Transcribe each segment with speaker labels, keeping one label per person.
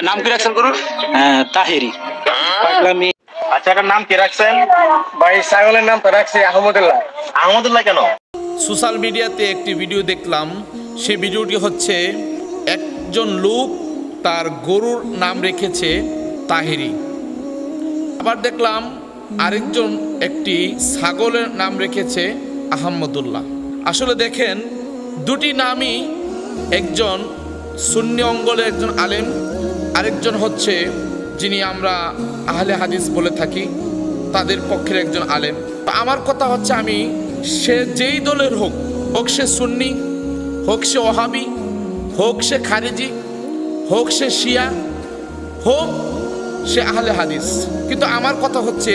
Speaker 1: নাম কি রাখছেন গরুর?
Speaker 2: তাহেরি।
Speaker 1: পাগলামি।
Speaker 3: আচ্ছা, এটার নাম কি রাখছেন?
Speaker 4: ভাই ছাগলের নাম তো রাখছি আহমদুল্লাহ।
Speaker 3: আহমদুল্লাহ কেন?
Speaker 5: সোশ্যাল মিডিয়াতে একটি ভিডিও দেখলাম। সেই ভিডিওটি হচ্ছে একজন লোক তার গরুর নাম রেখেছে তাহেরি। আবার দেখলাম আরেকজন একটি ছাগলের নাম রেখেছে আহমদুল্লাহ। আসলে দেখেন, দুটি নামই একজন সুন্নি অঙ্গলের একজন আলেম, আরেকজন হচ্ছে যিনি আমরা আহলে হাদিস বলে থাকি তাদের পক্ষের একজন আলেম। তো আমার কথা হচ্ছে, আমি সে যেই দলের হোক, হোক সে সুন্নি, হোক সে ওহাবি, হোক সে খারিজি, হোক সে শিয়া, হোক সে আহলে হাদিস, কিন্তু আমার কথা হচ্ছে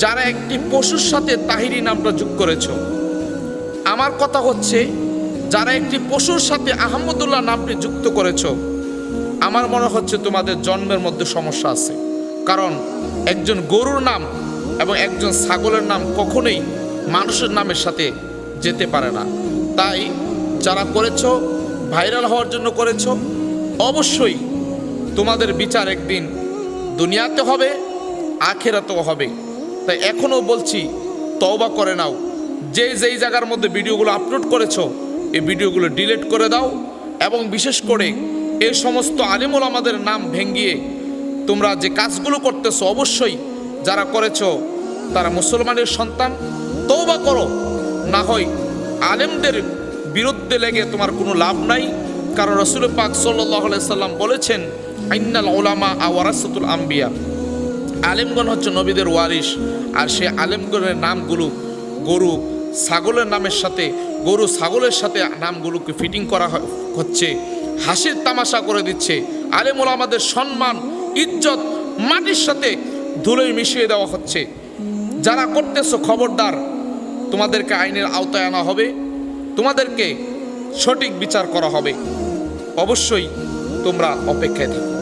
Speaker 5: যারা একটি পশুর সাথে তাহিরি নামটা যোগ করেছ, আমার কথা হচ্ছে যারা একটি পশুর সাথে আহমদুল্লাহ নামটি যুক্ত করেছ, আমার মনে হচ্ছে তোমাদের জন্মের মধ্যে সমস্যা আছে। কারণ একজন গরুর নাম এবং একজন ছাগলের নাম কখনোই মানুষের নামের সাথে যেতে পারে না। তাই যারা করেছ, ভাইরাল হওয়ার জন্য করেছ, অবশ্যই তোমাদের বিচার একদিন দুনিয়াতে হবে, আখিরাতেও হবে। তাই এখনও বলছি, তওবা করে নাও। যেই জায়গার মধ্যে ভিডিওগুলো আপলোড করেছো, এই ভিডিওগুলো ডিলিট করে দাও। এবং বিশেষ করে এই সমস্ত আলেম ওলামাদের নাম ভেঙিয়ে তোমরা যে কাজগুলো করতেছো, অবশ্যই যারা করেছো তারা মুসলমানের সন্তান, তওবা করো। না হয় আলেমদের বিরুদ্ধে লেগে তোমার কোনো লাভ নাই। কারণ রাসূল পাক সাল্লাল্লাহু আলাইহি সাল্লাম বলেছেন, ইন্নাল উলামা ওয়ারাসাতুল আম্বিয়া, আলেমগণ হচ্ছে নবীদের ওয়ারিস। আর সে আলেমগণের নামগুলো গরু ছাগলের নামের সাথে, গরু ছাগলের সাথে নামগুলোকে ফিটিং করা হচ্ছে, হাসির তামাশা করে দিচ্ছে। আলেম ওলামাদের সম্মান, ইজ্জত মাটির সাথে ধুলোয় মিশিয়ে দেওয়া হচ্ছে। যারা করতেছো, খবরদার, তোমাদেরকে আইনের আওতায় আনা হবে, তোমাদেরকে সঠিক বিচার করা হবে। অবশ্যই তোমরা অপেক্ষায় থাকো।